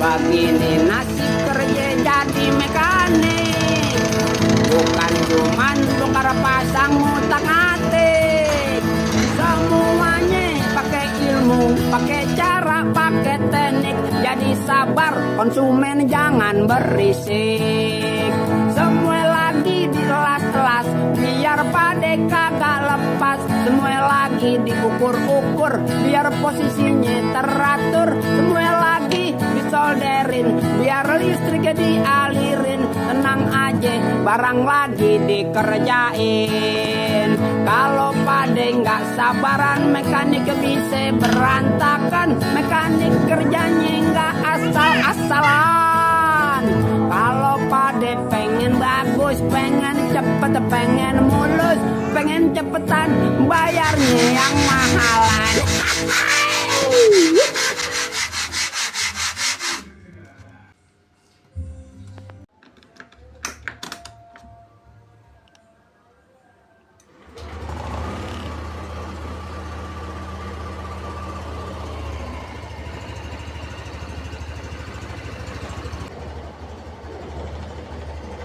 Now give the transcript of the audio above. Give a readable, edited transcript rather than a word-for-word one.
begini nasib kerja jadi mekanik, bukan cuman bongkar pasang ngutak atik. Semuanya pakai ilmu, pakai cara, pakai teknik. Jadi sabar konsumen, jangan berisik. Semua lagi dilas-las biar pade kagak lepas. Semua lagi diukur-ukur biar posisinya teratur. Semua lagi disolderin biar listriknya dialirin. Tenang aja, barang lagi dikerjain. Kalau pade nggak sabaran, mekanik bisa berantakan. Mekanik kerjanya nggak asal-asalan. Kalau pade pengen bagus, pengen cepet, pengen mulus, pengen cepetan, bayarnya yang mahalan.